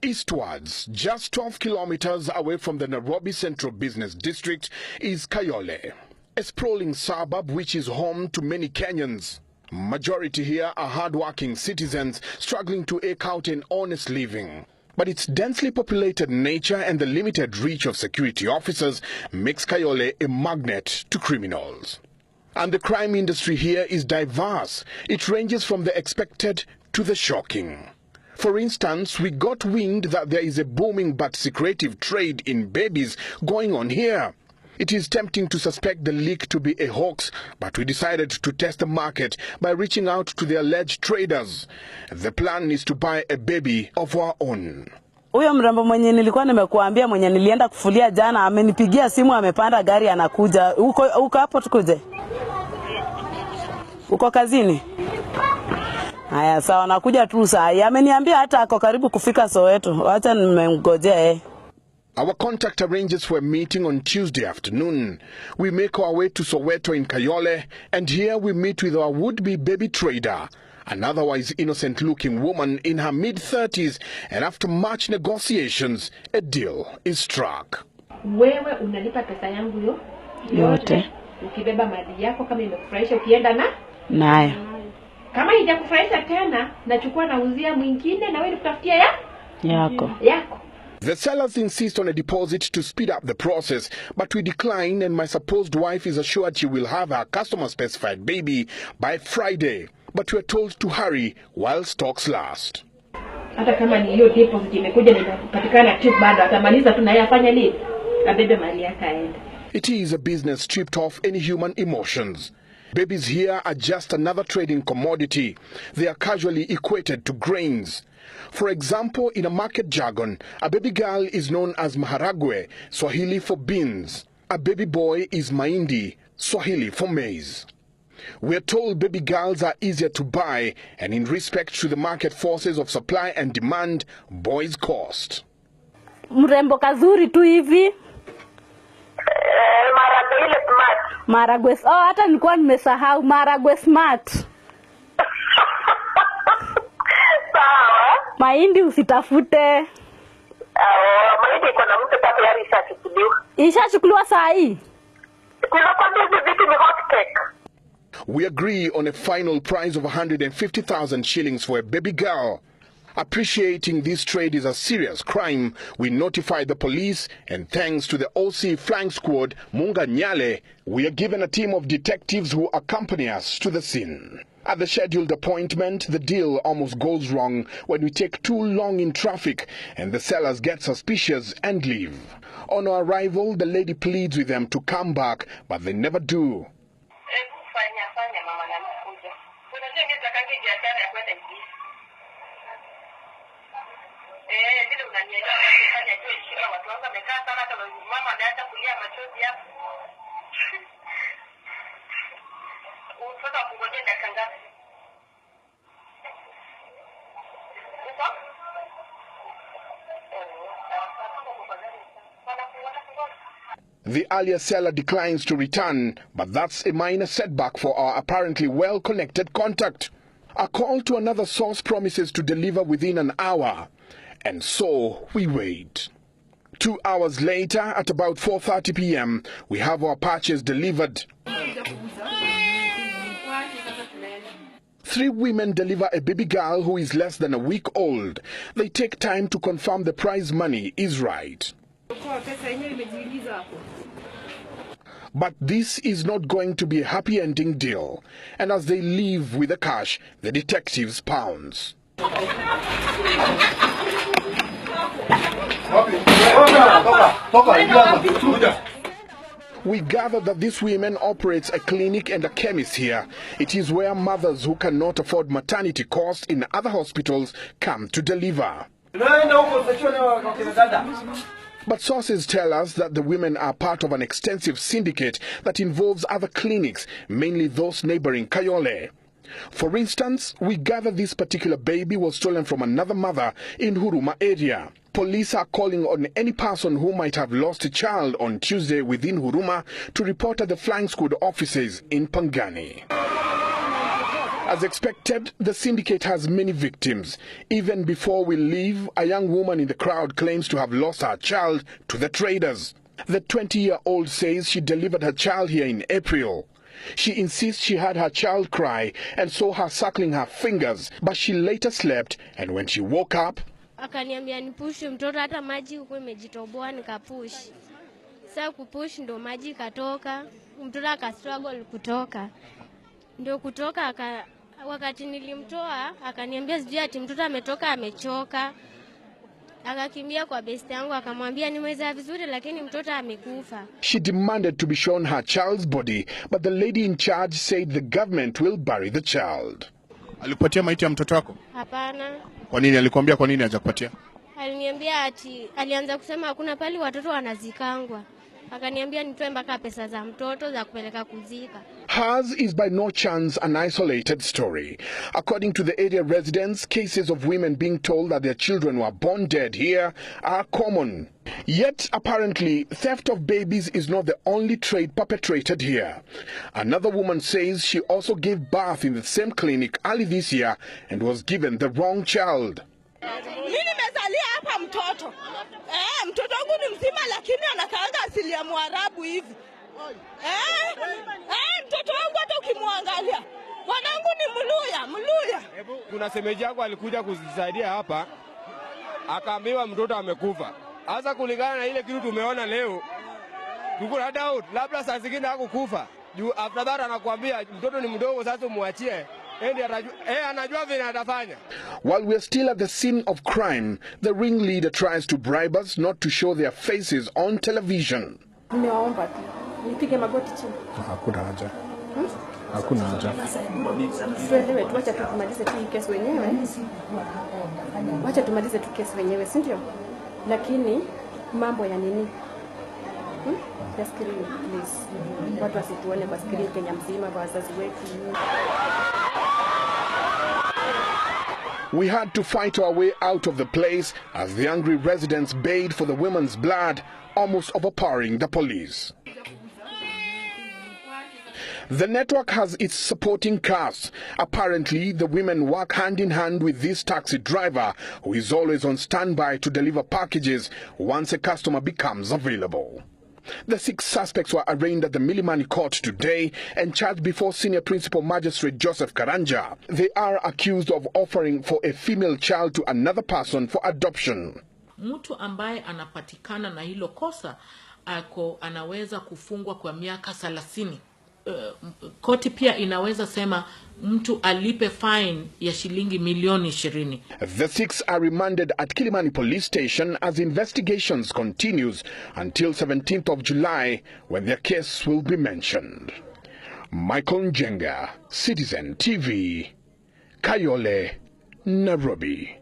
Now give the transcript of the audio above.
Eastwards, just 12 kilometers away from the Nairobi Central Business District, is Kayole, a sprawling suburb which is home to many Kenyans. Majority here are hard-working citizens struggling to eke out an honest living. But its densely populated nature and the limited reach of security officers makes Kayole a magnet to criminals. And the crime industry here is diverse. It ranges from the expected to the shocking. For instance, we got wind that there is a booming but secretive trade in babies going on here. It is tempting to suspect the leak to be a hoax, but we decided to test the market by reaching out to the alleged traders. The plan is to buy a baby of our own. Huyo mrembo mwenye nilikuwa nimekuambia mwenye nilienda kufulia jana amenipigia simu amepanda gari anakuja. Uko hapo tukuje? Uko kazini? Haya sawa nakuja tu saa. Ameniambia hata ako karibu kufika Soweto. Acha nimemngojea. Our contact arranges for a meeting on Tuesday afternoon. We make our way to Soweto in Kayole, and here we meet with our would-be baby trader, an otherwise innocent-looking woman in her mid-30s, and after much negotiations, a deal is struck. Wewe unalipa pesa yangu yote. Ukibeba mali yako kama imekufurahisha ukienda nayo. Kama haijakufurahisha tena, nachukua nauzia mwingine na wewe nikutafutia yako. The sellers insist on a deposit to speed up the process, but we decline, and my supposed wife is assured she will have her customer-specified baby by Friday. But we are told to hurry while stocks last. Hata kama ni hiyo deposit imekuja nitapatikana tu bado atamaliza tu na yeye afanye nini? Abebe mali yake aende. It is a business stripped of any human emotions. Babies here are just another trading commodity. They are casually equated to grains. For example, in a market jargon, a baby girl is known as maharagwe, Swahili for beans. A baby boy is mahindi, Swahili for maize. We are told baby girls are easier to buy, and in respect to the market forces of supply and demand, boys cost. Mrembo kazuri tu hivi. Maragwe ile smart. Maragwe. Hata nilikuwa nimesahau Maragwe smart. Mahindi usitafute. Mahindi iko na mtu tayari ishachukuliwa. Ishachukuliwa saa hii. Kuna kwamba vitu ni hot cake. We agree on a final price of 150,000 shillings for a baby girl. Appreciating this trade is a serious crime, we notify the police, and thanks to the OC flying squad, Munga Nyale, we are given a team of detectives who accompany us to the scene. At the scheduled appointment, the deal almost goes wrong when we take too long in traffic and the sellers get suspicious and leave. On our arrival, the lady pleads with them to come back, but they never do. The earlier seller declines to return, but that's a minor setback for our apparently well-connected contact. A call to another source promises to deliver within an hour, and so we wait. 2 hours later, at about 4:30 p.m., we have our purchase delivered. 3 women deliver a baby girl who is less than a week old. They take time to confirm the prize money is right. But this is not going to be a happy ending deal. And as they leave with the cash, the detectives pounce. We gather that this woman operates a clinic and a chemist here. It is where mothers who cannot afford maternity costs in other hospitals come to deliver. But sources tell us that the women are part of an extensive syndicate that involves other clinics, mainly those neighboring Kayole. For instance, we gather this particular baby was stolen from another mother in Huruma area. Police are calling on any person who might have lost a child on Tuesday within Huruma to report at the flying squad offices in Pangani. As expected, the syndicate has many victims. Even before we leave, a young woman in the crowd claims to have lost her child to the traders. The 20-year-old says she delivered her child here in April. She insists she heard her child cry and saw her suckling her fingers, but she later slept, and when she woke up, akaniambia nipush mtoto hata maji huko imejitoboa nikapush. Sasa kupush ndo maji katoka, mtoto akastruggle kutoka. Ndio kutoka wakati nilimtoa akaniambia sijui ati mtoto ametoka amechoka. Akakimbia kwa best yangu akamwambia nimezaa vizuri lakini mtoto amekufa. She demanded to be shown her child's body, but the lady in charge said the government will bury the child. Alikupatia maiti ya mtoto wako? Hapana. Kwa nini alikwambia kwa nini hajakupatia? Aliniambia ati alianza kusema hakuna pali watoto wanazikangwa. Akaniambia nitoe mpaka pesa za mtoto za kupeleka kuzika. Hers is by no chance an isolated story. According to the area residents, cases of women being told that their children were born dead here are common. Yet, apparently, theft of babies is not the only trade perpetrated here. Another woman says she also gave birth in the same clinic early this year and was given the wrong child. Mtoto wangu ni mzima lakini anakaanga asili ya Mwarabu hivi. Mtoto wangu hata ukimwangalia mwanangu ni Mluya. Kuna semeji yangu alikuja kuzisaidia hapa, akaambiwa mtoto amekufa. Hasa kulingana na ile kitu tumeona leo, tuko na doubt labda saa zingine hakukufa. Juu after that anakuambia mtoto ni mdogo sasa muachie. Anajua vile atafanya. While we're still at the scene of crime, the ringleader tries to bribe us not to show their faces on television. Nimewaomba tu nipige magoti chini. Hakuna haja. Hakuna haja. Tuelewe, tuache tumalize tu kesi wenyewe. Wacha tumalize tu kesi wenyewe, si ndio? Lakini mambo ya nini? Just screen, please. Watu wasituone kwa screen Kenya mzima kwa wazazi wetu. We had to fight our way out of the place as the angry residents bayed for the women's blood, almost overpowering the police. The network has its supporting cast. Apparently, the women work hand in hand with this taxi driver, who is always on standby to deliver packages once a customer becomes available. The 6 suspects were arraigned at the Milimani court today and charged before Senior Principal Magistrate Joseph Karanja. They are accused of offering for a female child to another person for adoption. Mtu ambaye anapatikana na hilo kosa anaweza kufungwa kwa miaka 30. Koti pia inaweza sema mtu alipe fine ya shilingi milioni 20. The 6 are remanded at Kilimani Police Station as investigations continues until 17th of July when their case will be mentioned. Michael Njenga, Citizen TV, Kayole, Nairobi.